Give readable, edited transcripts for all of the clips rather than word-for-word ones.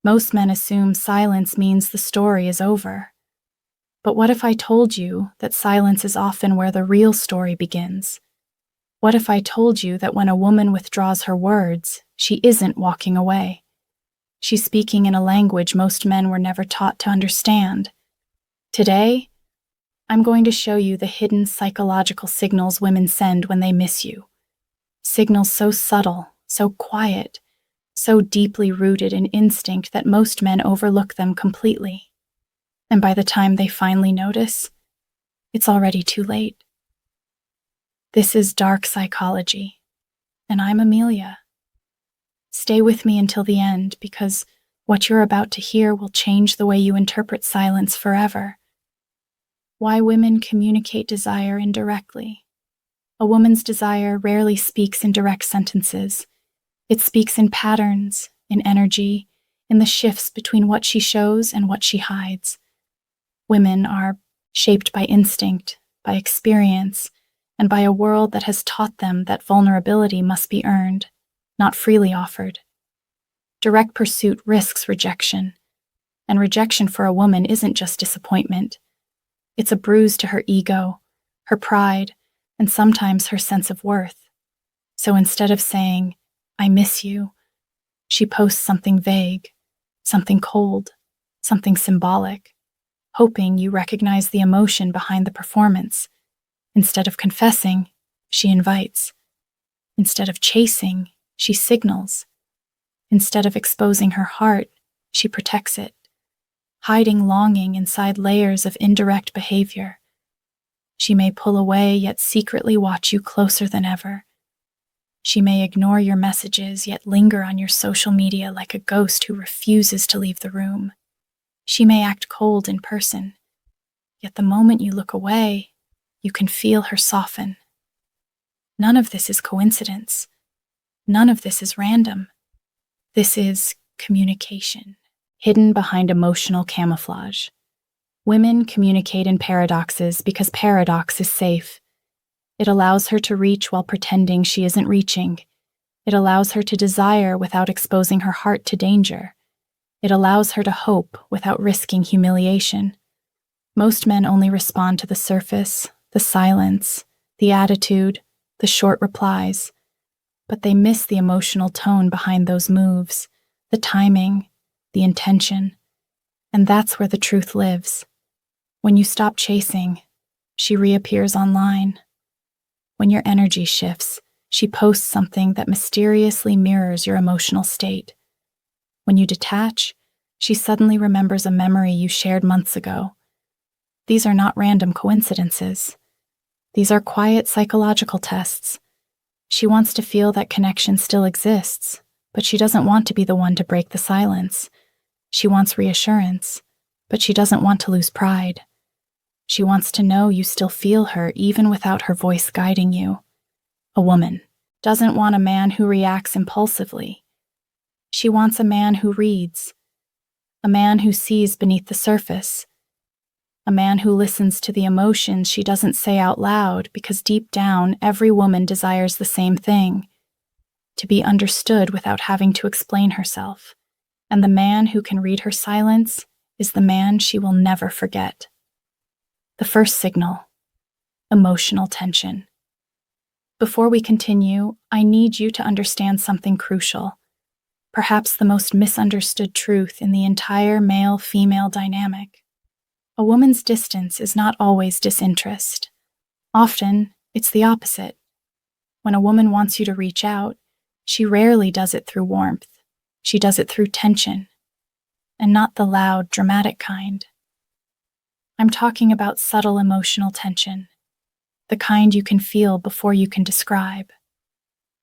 Most men assume silence means the story is over. But what if I told you that silence is often where the real story begins? What if I told you that when a woman withdraws her words, she isn't walking away? She's speaking in a language most men were never taught to understand. Today, I'm going to show you the hidden psychological signals women send when they miss you. Signals so subtle, so quiet, so deeply rooted in instinct that most men overlook them completely. And by the time they finally notice, it's already too late. This is dark psychology, and I'm Amelia. Stay with me until the end, because what you're about to hear will change the way you interpret silence forever. Why women communicate desire indirectly. A woman's desire rarely speaks in direct sentences. It speaks in patterns, in energy, in the shifts between what she shows and what she hides. Women are shaped by instinct, by experience, and by a world that has taught them that vulnerability must be earned, not freely offered. Direct pursuit risks rejection, and rejection for a woman isn't just disappointment. It's a bruise to her ego, her pride, and sometimes her sense of worth. So instead of saying, "I miss you," she posts something vague, something cold, something symbolic, hoping you recognize the emotion behind the performance. Instead of confessing, she invites. Instead of chasing, she signals. Instead of exposing her heart, she protects it, hiding longing inside layers of indirect behavior. She may pull away, yet secretly watch you closer than ever. She may ignore your messages, yet linger on your social media like a ghost who refuses to leave the room. She may act cold in person, yet the moment you look away, you can feel her soften. None of this is coincidence. None of this is random. This is communication, hidden behind emotional camouflage. Women communicate in paradoxes because paradox is safe. It allows her to reach while pretending she isn't reaching. It allows her to desire without exposing her heart to danger. It allows her to hope without risking humiliation. Most men only respond to the surface, the silence, the attitude, the short replies. But they miss the emotional tone behind those moves, the timing, the intention. And that's where the truth lives. When you stop chasing, she reappears online. When your energy shifts, she posts something that mysteriously mirrors your emotional state. When you detach, she suddenly remembers a memory you shared months ago. These are not random coincidences. These are quiet psychological tests. She wants to feel that connection still exists, but she doesn't want to be the one to break the silence. She wants reassurance, but she doesn't want to lose pride. She wants to know you still feel her even without her voice guiding you. A woman doesn't want a man who reacts impulsively. She wants a man who reads, a man who sees beneath the surface, a man who listens to the emotions she doesn't say out loud because deep down every woman desires the same thing, to be understood without having to explain herself. And the man who can read her silence is the man she will never forget. The first signal, emotional tension. Before we continue, I need you to understand something crucial, perhaps the most misunderstood truth in the entire male-female dynamic. A woman's distance is not always disinterest. Often, it's the opposite. When a woman wants you to reach out, she rarely does it through warmth. She does it through tension, and not the loud, dramatic kind. I'm talking about subtle emotional tension, the kind you can feel before you can describe,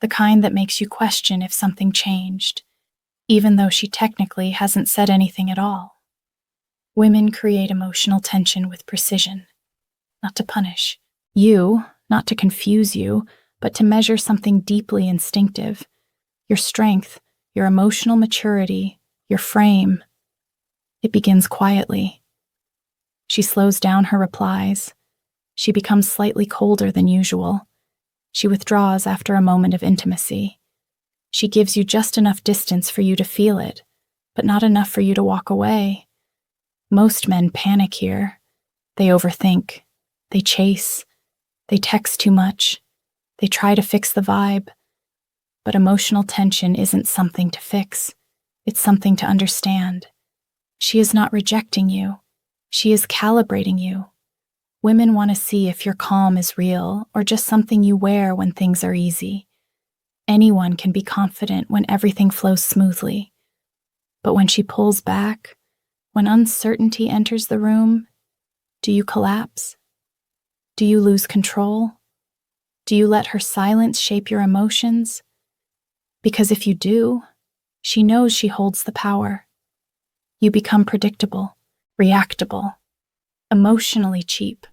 the kind that makes you question if something changed, even though she technically hasn't said anything at all. Women create emotional tension with precision, not to punish you, not to confuse you, but to measure something deeply instinctive, your strength, your emotional maturity, your frame. It begins quietly. She slows down her replies. She becomes slightly colder than usual. She withdraws after a moment of intimacy. She gives you just enough distance for you to feel it, but not enough for you to walk away. Most men panic here. They overthink. They chase. They text too much. They try to fix the vibe. But emotional tension isn't something to fix. It's something to understand. She is not rejecting you. She is calibrating you. Women want to see if your calm is real or just something you wear when things are easy. Anyone can be confident when everything flows smoothly. But when she pulls back, when uncertainty enters the room, do you collapse? Do you lose control? Do you let her silence shape your emotions? Because if you do, she knows she holds the power. You become predictable, reactable, emotionally cheap.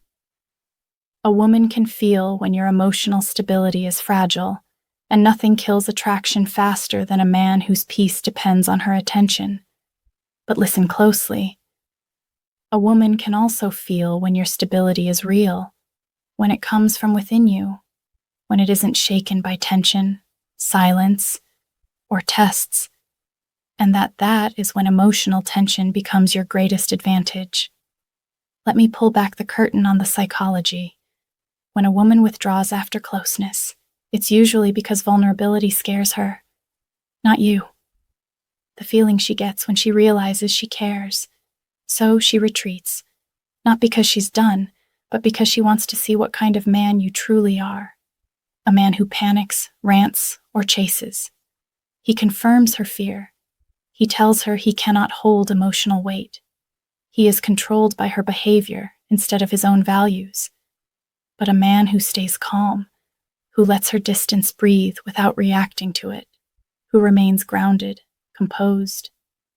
A woman can feel when your emotional stability is fragile, and nothing kills attraction faster than a man whose peace depends on her attention. But listen closely. A woman can also feel when your stability is real, when it comes from within you, when it isn't shaken by tension, silence, or tests, and that is when emotional tension becomes your greatest advantage. Let me pull back the curtain on the psychology. When a woman withdraws after closeness, it's usually because vulnerability scares her, not you. The feeling she gets when she realizes she cares. So she retreats, not because she's done, but because she wants to see what kind of man you truly are. A man who panics, rants, or chases. He confirms her fear. He tells her he cannot hold emotional weight. He is controlled by her behavior instead of his own values. But a man who stays calm, who lets her distance breathe without reacting to it, who remains grounded, composed,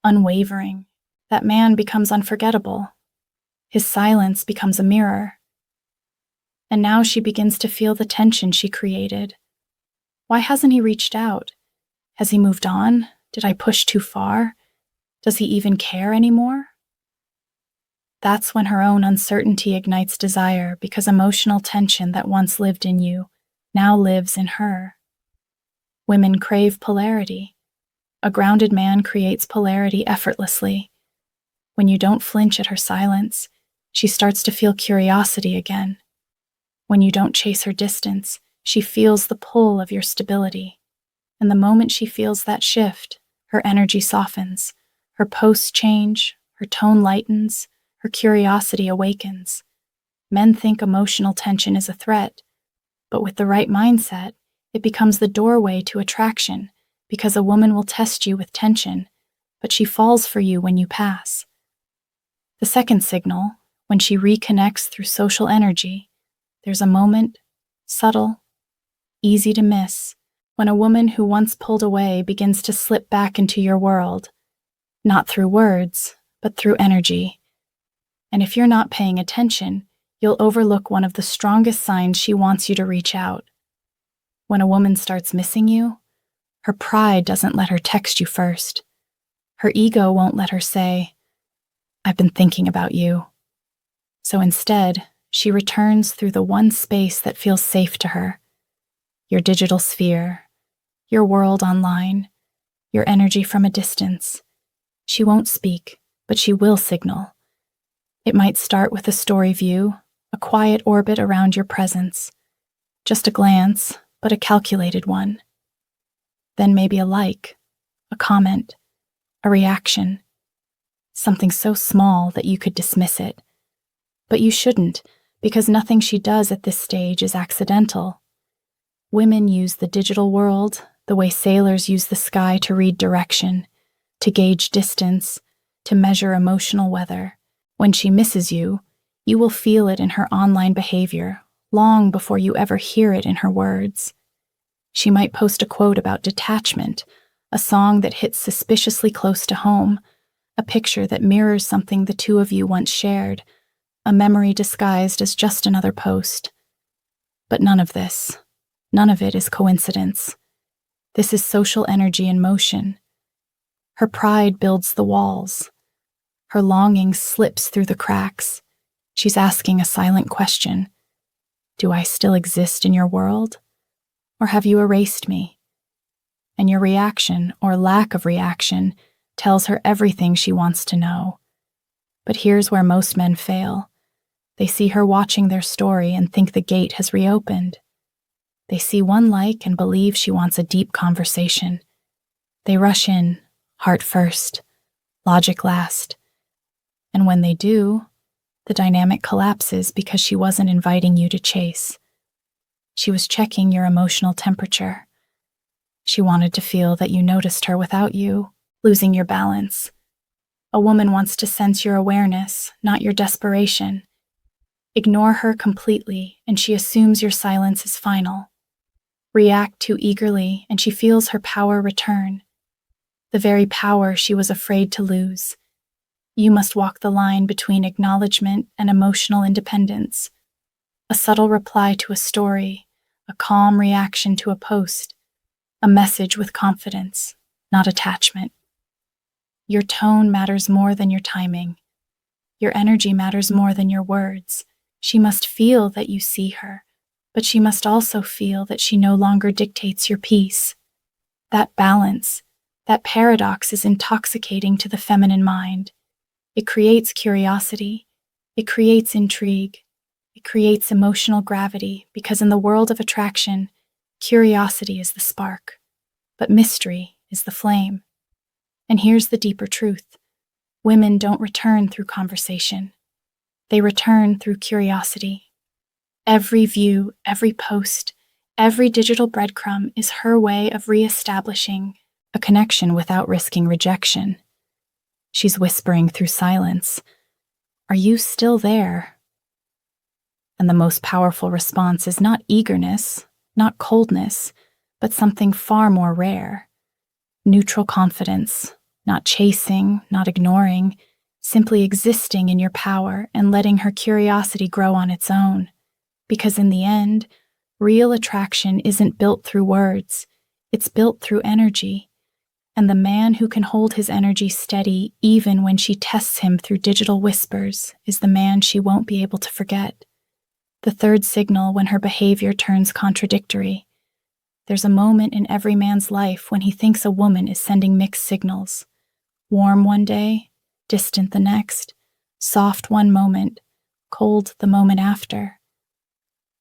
unwavering, that man becomes unforgettable. His silence becomes a mirror. And now she begins to feel the tension she created. Why hasn't he reached out? Has he moved on? Did I push too far? Does he even care anymore? That's when her own uncertainty ignites desire, because emotional tension that once lived in you now lives in her. Women crave polarity. A grounded man creates polarity effortlessly. When you don't flinch at her silence, she starts to feel curiosity again. When you don't chase her distance, she feels the pull of your stability. And the moment she feels that shift, her energy softens, her posts change, her tone lightens, her curiosity awakens. Men think emotional tension is a threat, but with the right mindset, it becomes the doorway to attraction, because a woman will test you with tension, but she falls for you when you pass. The second signal, when she reconnects through social energy, there's a moment, subtle, easy to miss, when a woman who once pulled away begins to slip back into your world, not through words, but through energy. And if you're not paying attention, you'll overlook one of the strongest signs she wants you to reach out. When a woman starts missing you, her pride doesn't let her text you first. Her ego won't let her say, "I've been thinking about you." So instead, she returns through the one space that feels safe to her. Your digital sphere, your world online, your energy from a distance. She won't speak, but she will signal. It might start with a story view, a quiet orbit around your presence. Just a glance, but a calculated one. Then maybe a like, a comment, a reaction. Something so small that you could dismiss it. But you shouldn't, because nothing she does at this stage is accidental. Women use the digital world the way sailors use the sky to read direction, to gauge distance, to measure emotional weather. When she misses you, you will feel it in her online behavior long before you ever hear it in her words. She might post a quote about detachment, a song that hits suspiciously close to home, a picture that mirrors something the two of you once shared, a memory disguised as just another post. But none of it is coincidence. This is social energy in motion. Her pride builds the walls. Her longing slips through the cracks. She's asking a silent question. Do I still exist in your world? Or have you erased me? And your reaction, or lack of reaction, tells her everything she wants to know. But here's where most men fail. They see her watching their story and think the gate has reopened. They see one like and believe she wants a deep conversation. They rush in, heart first, logic last. And when they do, the dynamic collapses because she wasn't inviting you to chase. She was checking your emotional temperature. She wanted to feel that you noticed her without you losing your balance. A woman wants to sense your awareness, not your desperation. Ignore her completely, and she assumes your silence is final. React too eagerly, and she feels her power return. The very power she was afraid to lose. You must walk the line between acknowledgement and emotional independence. A subtle reply to a story, a calm reaction to a post, a message with confidence, not attachment. Your tone matters more than your timing. Your energy matters more than your words. She must feel that you see her, but she must also feel that she no longer dictates your peace. That balance, that paradox is intoxicating to the feminine mind. It creates curiosity. It creates intrigue. It creates emotional gravity because in the world of attraction, curiosity is the spark, but mystery is the flame. And here's the deeper truth. Women don't return through conversation. They return through curiosity. Every view, every post, every digital breadcrumb is her way of reestablishing a connection without risking rejection. She's whispering through silence, "Are you still there?" And the most powerful response is not eagerness, not coldness, but something far more rare. Neutral confidence, not chasing, not ignoring, simply existing in your power and letting her curiosity grow on its own. Because in the end, real attraction isn't built through words, it's built through energy. And the man who can hold his energy steady even when she tests him through digital whispers is the man she won't be able to forget. The third signal when her behavior turns contradictory. There's a moment in every man's life when he thinks a woman is sending mixed signals. Warm one day, distant the next, soft one moment, cold the moment after.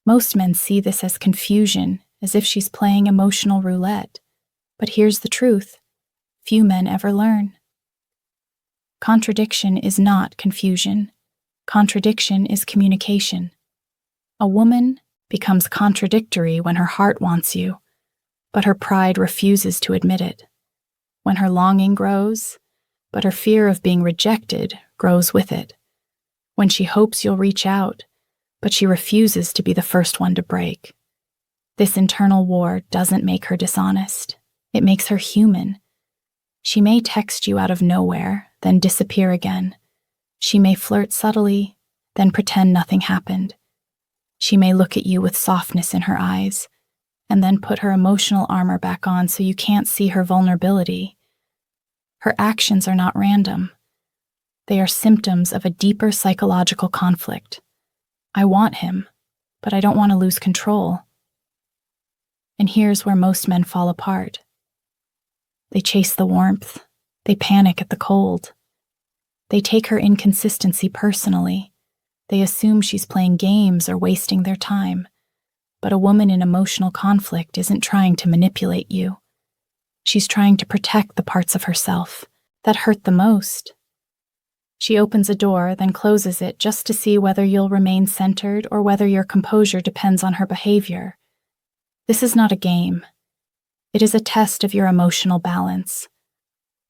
Most men see this as confusion, as if she's playing emotional roulette. But here's the truth. Few men ever learn. Contradiction is not confusion. Contradiction is communication. A woman becomes contradictory when her heart wants you, but her pride refuses to admit it. When her longing grows, but her fear of being rejected grows with it. When she hopes you'll reach out, but she refuses to be the first one to break. This internal war doesn't make her dishonest. It makes her human. She may text you out of nowhere, then disappear again. She may flirt subtly, then pretend nothing happened. She may look at you with softness in her eyes, and then put her emotional armor back on so you can't see her vulnerability. Her actions are not random. They are symptoms of a deeper psychological conflict. I want him, but I don't want to lose control. And here's where most men fall apart. They chase the warmth. They panic at the cold. They take her inconsistency personally. They assume she's playing games or wasting their time. But a woman in emotional conflict isn't trying to manipulate you. She's trying to protect the parts of herself that hurt the most. She opens a door, then closes it just to see whether you'll remain centered or whether your composure depends on her behavior. This is not a game. It is a test of your emotional balance.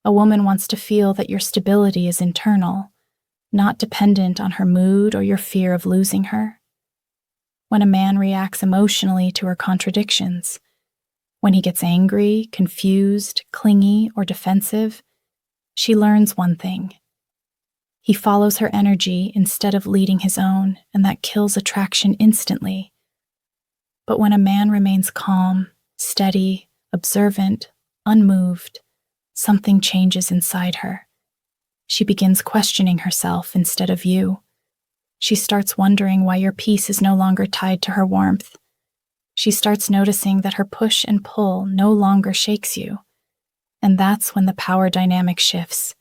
A woman wants to feel that your stability is internal, not dependent on her mood or your fear of losing her. When a man reacts emotionally to her contradictions, when he gets angry, confused, clingy, or defensive, she learns one thing. He follows her energy instead of leading his own, and that kills attraction instantly. But when a man remains calm, steady, observant, unmoved, something changes inside her. She begins questioning herself instead of you. She starts wondering why your peace is no longer tied to her warmth. She starts noticing that her push and pull no longer shakes you. And that's when the power dynamic shifts,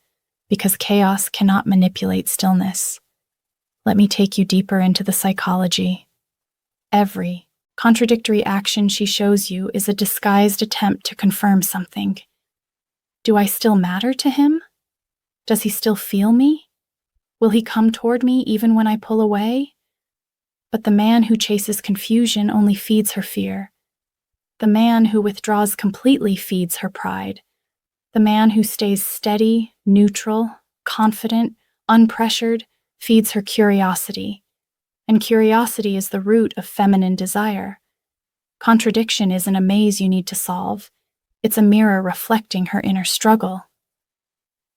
because chaos cannot manipulate stillness. Let me take you deeper into the psychology. Every contradictory action she shows you is a disguised attempt to confirm something. Do I still matter to him? Does he still feel me? Will he come toward me even when I pull away? But the man who chases confusion only feeds her fear. The man who withdraws completely feeds her pride. The man who stays steady, neutral, confident, unpressured, feeds her curiosity. And curiosity is the root of feminine desire. Contradiction isn't a maze you need to solve. It's a mirror reflecting her inner struggle.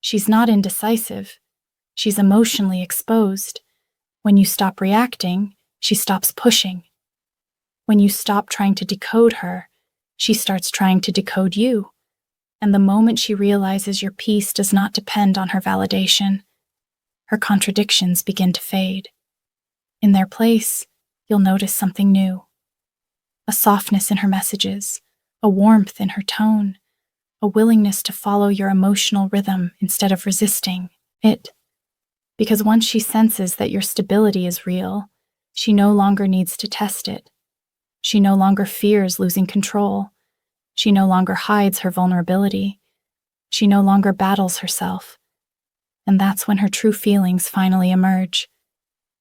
She's not indecisive. She's emotionally exposed. When you stop reacting, she stops pushing. When you stop trying to decode her, she starts trying to decode you. And the moment she realizes your peace does not depend on her validation, her contradictions begin to fade. In their place, you'll notice something new. A softness in her messages, a warmth in her tone, a willingness to follow your emotional rhythm instead of resisting it. Because once she senses that your stability is real, she no longer needs to test it. She no longer fears losing control. She no longer hides her vulnerability. She no longer battles herself. And that's when her true feelings finally emerge.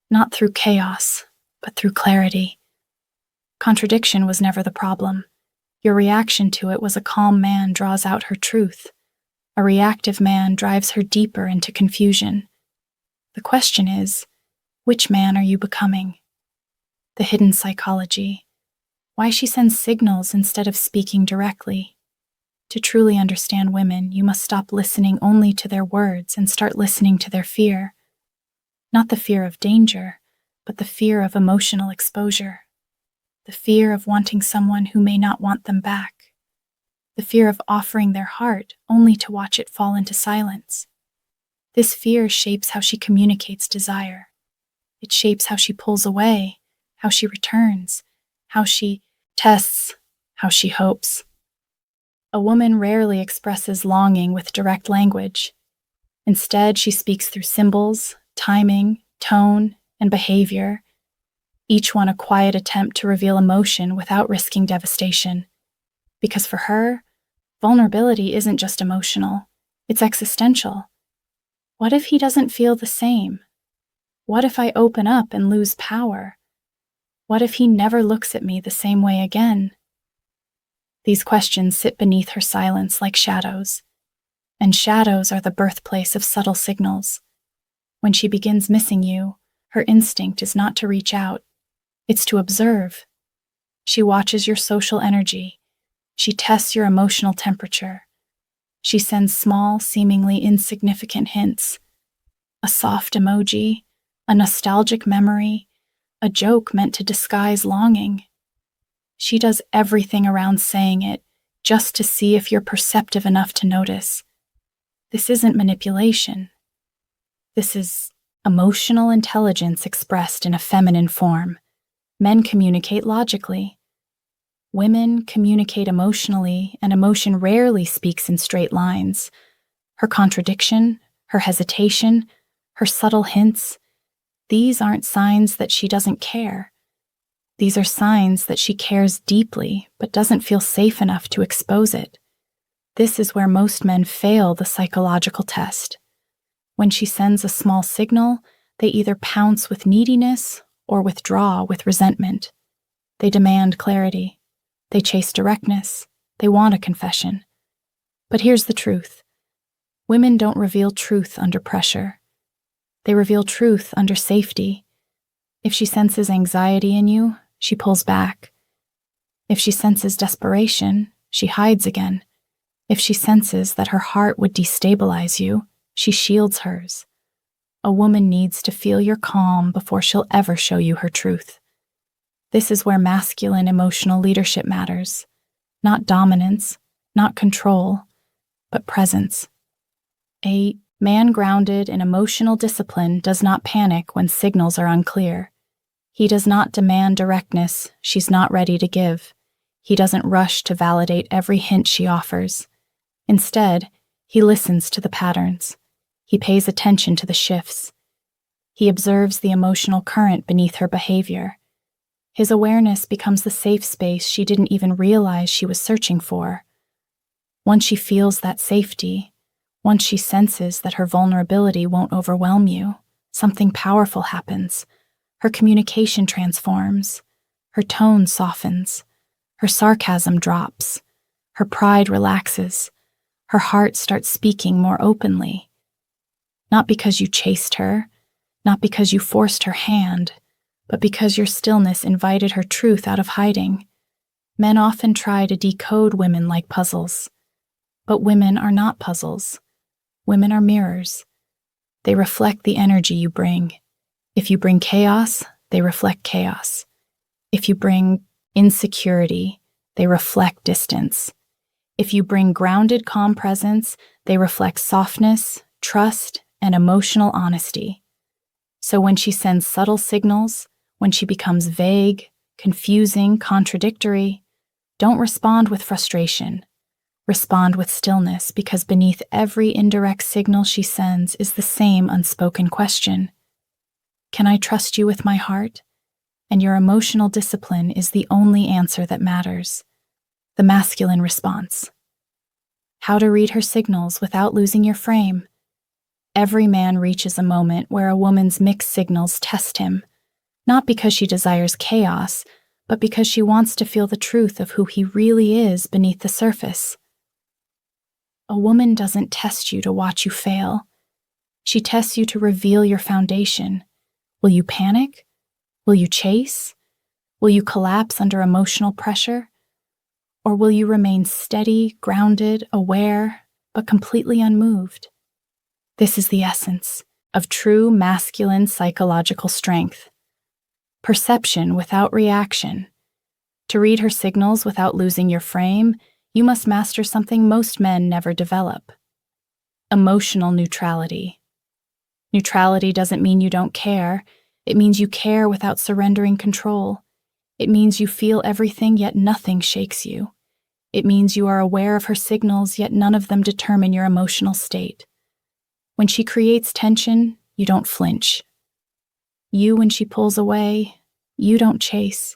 Not through chaos, but through clarity. Contradiction was never the problem. Your reaction to it was a calm man draws out her truth. A reactive man drives her deeper into confusion. The question is, which man are you becoming? The hidden psychology. Why she sends signals instead of speaking directly. To truly understand women, you must stop listening only to their words and start listening to their fear. Not the fear of danger, but the fear of emotional exposure. The fear of wanting someone who may not want them back. The fear of offering their heart only to watch it fall into silence. This fear shapes how she communicates desire. It shapes how she pulls away, how she returns, how she tests, how she hopes. A woman rarely expresses longing with direct language. Instead, she speaks through symbols, timing, tone, and behavior, each one a quiet attempt to reveal emotion without risking devastation. Because for her, vulnerability isn't just emotional, it's existential. What if he doesn't feel the same? What if I open up and lose power? What if he never looks at me the same way again? These questions sit beneath her silence like shadows, and shadows are the birthplace of subtle signals. When she begins missing you, her instinct is not to reach out, it's to observe. She watches your social energy. She tests your emotional temperature. She sends small, seemingly insignificant hints. A soft emoji, a nostalgic memory, a joke meant to disguise longing. She does everything around saying it, just to see if you're perceptive enough to notice. This isn't manipulation. This is emotional intelligence expressed in a feminine form. Men communicate logically. Women communicate emotionally, and emotion rarely speaks in straight lines. Her contradiction, her hesitation, her subtle hints, these aren't signs that she doesn't care. These are signs that she cares deeply, but doesn't feel safe enough to expose it. This is where most men fail the psychological test. When she sends a small signal, they either pounce with neediness or withdraw with resentment. They demand clarity. They chase directness. They want a confession. But here's the truth. Women don't reveal truth under pressure. They reveal truth under safety. If she senses anxiety in you, she pulls back. If she senses desperation, she hides again. If she senses that her heart would destabilize you, she shields hers. A woman needs to feel your calm before she'll ever show you her truth. This is where masculine emotional leadership matters. Not dominance, not control, but presence. A man grounded in emotional discipline does not panic when signals are unclear. He does not demand directness she's not ready to give. He doesn't rush to validate every hint she offers. Instead, he listens to the patterns. He pays attention to the shifts. He observes the emotional current beneath her behavior. His awareness becomes the safe space she didn't even realize she was searching for. Once she feels that safety, once she senses that her vulnerability won't overwhelm you, something powerful happens. Her communication transforms. Her tone softens. Her sarcasm drops. Her pride relaxes. Her heart starts speaking more openly. Not because you chased her, not because you forced her hand, but because your stillness invited her truth out of hiding. Men often try to decode women like puzzles. But women are not puzzles. Women are mirrors. They reflect the energy you bring. If you bring chaos, they reflect chaos. If you bring insecurity, they reflect distance. If you bring grounded, calm presence, they reflect softness, trust, and emotional honesty. So when she sends subtle signals, when she becomes vague, confusing, contradictory, don't respond with frustration. Respond with stillness, because beneath every indirect signal she sends is the same unspoken question. Can I trust you with my heart? And your emotional discipline is the only answer that matters. The masculine response. How to read her signals without losing your frame. Every man reaches a moment where a woman's mixed signals test him, not because she desires chaos, but because she wants to feel the truth of who he really is beneath the surface. A woman doesn't test you to watch you fail. She tests you to reveal your foundation. Will you panic? Will you chase? Will you collapse under emotional pressure? Or will you remain steady, grounded, aware, but completely unmoved? This is the essence of true masculine psychological strength. Perception without reaction. To read her signals without losing your frame, you must master something most men never develop. Emotional neutrality. Neutrality doesn't mean you don't care. It means you care without surrendering control. It means you feel everything, yet nothing shakes you. It means you are aware of her signals, yet none of them determine your emotional state. When she creates tension, you don't flinch. When she pulls away, you don't chase.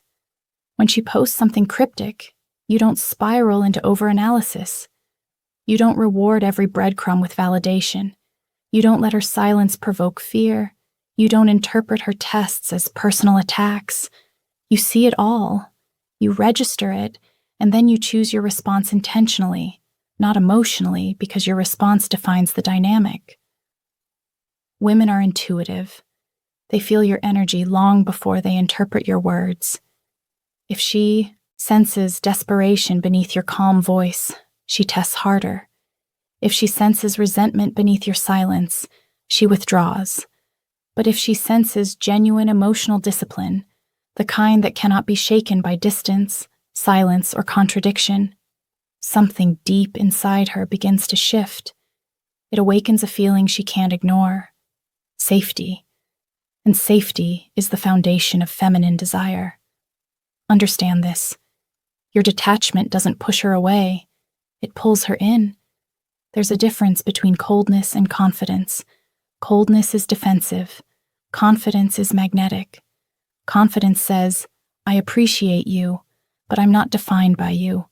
When she posts something cryptic, you don't spiral into overanalysis. You don't reward every breadcrumb with validation. You don't let her silence provoke fear. You don't interpret her tests as personal attacks. You see it all. You register it, and then you choose your response intentionally, not emotionally, because your response defines the dynamic. Women are intuitive. They feel your energy long before they interpret your words. If she senses desperation beneath your calm voice, she tests harder. If she senses resentment beneath your silence, she withdraws. But if she senses genuine emotional discipline, the kind that cannot be shaken by distance, silence, or contradiction, something deep inside her begins to shift. It awakens a feeling she can't ignore. Safety. And safety is the foundation of feminine desire. Understand this. Your detachment doesn't push her away. It pulls her in. There's a difference between coldness and confidence. Coldness is defensive. Confidence is magnetic. Confidence says, I appreciate you, but I'm not defined by you.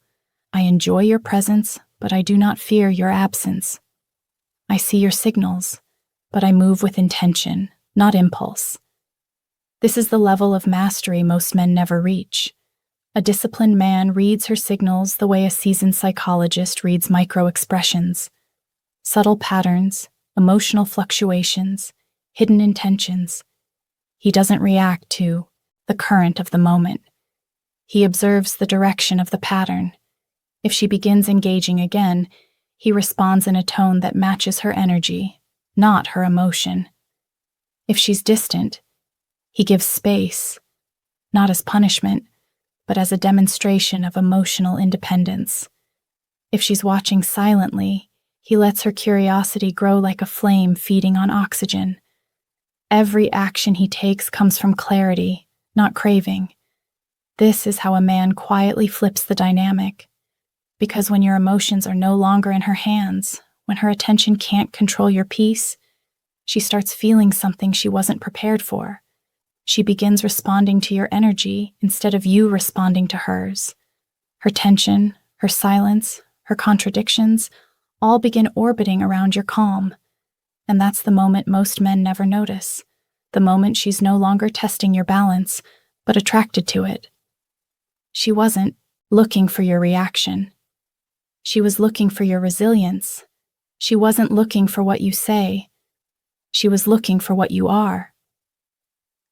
I enjoy your presence, but I do not fear your absence. I see your signals, but I move with intention, not impulse. This is the level of mastery most men never reach. A disciplined man reads her signals the way a seasoned psychologist reads micro-expressions. Subtle patterns, emotional fluctuations, hidden intentions. He doesn't react to the current of the moment. He observes the direction of the pattern. If she begins engaging again, he responds in a tone that matches her energy, not her emotion. If she's distant, he gives space, not as punishment, but as a demonstration of emotional independence. If she's watching silently, he lets her curiosity grow like a flame feeding on oxygen. Every action he takes comes from clarity, not craving. This is how a man quietly flips the dynamic. Because when your emotions are no longer in her hands, when her attention can't control your peace, she starts feeling something she wasn't prepared for. She begins responding to your energy instead of you responding to hers. Her tension, her silence, her contradictions all begin orbiting around your calm. And that's the moment most men never notice. The moment she's no longer testing your balance, but attracted to it. She wasn't looking for your reaction. She was looking for your resilience. She wasn't looking for what you say. She was looking for what you are.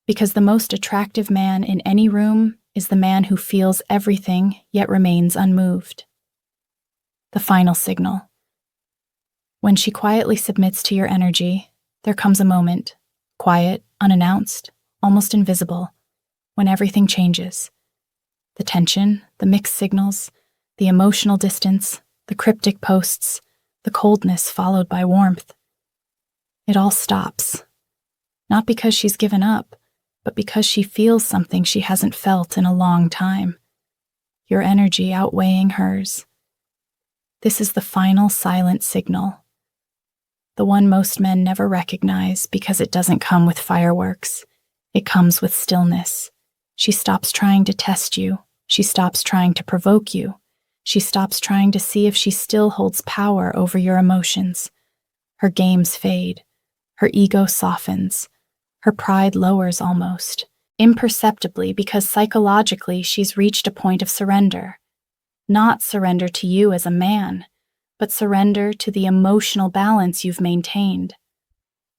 Because the most attractive man in any room is the man who feels everything yet remains unmoved. The final signal. When she quietly submits to your energy, there comes a moment, quiet, unannounced, almost invisible, when everything changes. The tension, the mixed signals, the emotional distance, the cryptic posts, the coldness followed by warmth. It all stops. Not because she's given up, but because she feels something she hasn't felt in a long time. Your energy outweighing hers. This is the final silent signal. The one most men never recognize because it doesn't come with fireworks. It comes with stillness. She stops trying to test you. She stops trying to provoke you. She stops trying to see if she still holds power over your emotions. Her games fade. Her ego softens. Her pride lowers almost, imperceptibly because psychologically she's reached a point of surrender. Not surrender to you as a man, but surrender to the emotional balance you've maintained.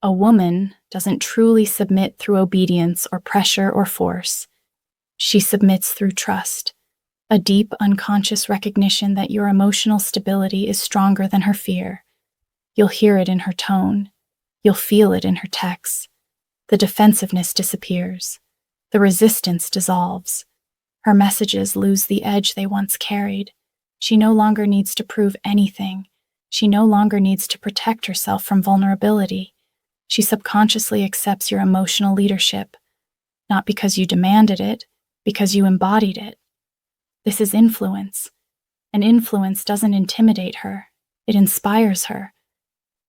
A woman doesn't truly submit through obedience or pressure or force. She submits through trust, a deep unconscious recognition that your emotional stability is stronger than her fear. You'll hear it in her tone. You'll feel it in her texts. The defensiveness disappears. The resistance dissolves. Her messages lose the edge they once carried. She no longer needs to prove anything. She no longer needs to protect herself from vulnerability. She subconsciously accepts your emotional leadership, not because you demanded it, because you embodied it. This is influence, and influence doesn't intimidate her. It inspires her.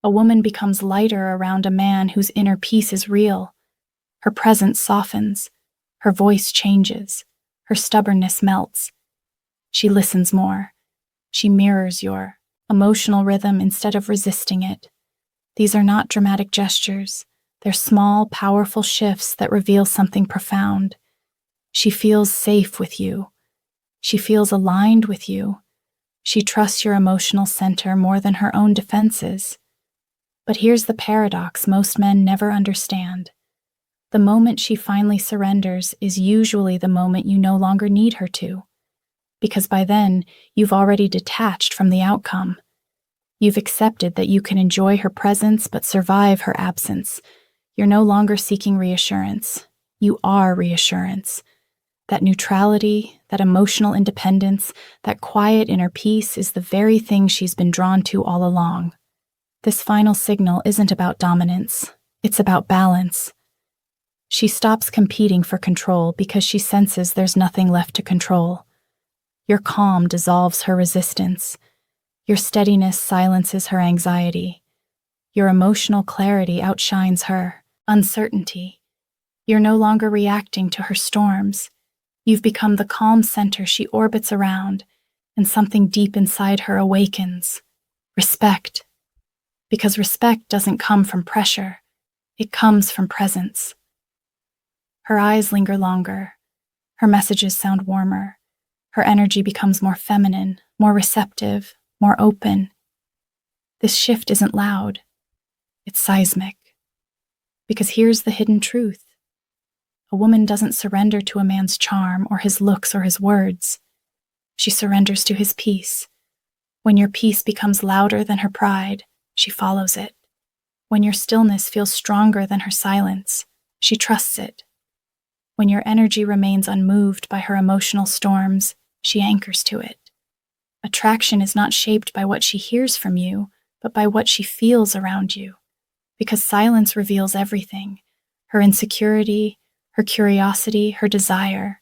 A woman becomes lighter around a man whose inner peace is real. Her presence softens. Her voice changes. Her stubbornness melts. She listens more. She mirrors your emotional rhythm instead of resisting it. These are not dramatic gestures. They're small, powerful shifts that reveal something profound. She feels safe with you. She feels aligned with you. She trusts your emotional center more than her own defenses. But here's the paradox most men never understand. The moment she finally surrenders is usually the moment you no longer need her to. Because by then, you've already detached from the outcome. You've accepted that you can enjoy her presence but survive her absence. You're no longer seeking reassurance. You are reassurance. That neutrality, that emotional independence, that quiet inner peace is the very thing she's been drawn to all along. This final signal isn't about dominance. It's about balance. She stops competing for control because she senses there's nothing left to control. Your calm dissolves her resistance. Your steadiness silences her anxiety. Your emotional clarity outshines her uncertainty. You're no longer reacting to her storms. You've become the calm center she orbits around, and something deep inside her awakens. Respect. Because respect doesn't come from pressure. It comes from presence. Her eyes linger longer. Her messages sound warmer. Her energy becomes more feminine, more receptive, more open. This shift isn't loud. It's seismic. Because here's the hidden truth. A woman doesn't surrender to a man's charm or his looks or his words. She surrenders to his peace. When your peace becomes louder than her pride, she follows it. When your stillness feels stronger than her silence, she trusts it. When your energy remains unmoved by her emotional storms, she anchors to it. Attraction is not shaped by what she hears from you, but by what she feels around you. Because silence reveals everything: her insecurity, her curiosity, her desire.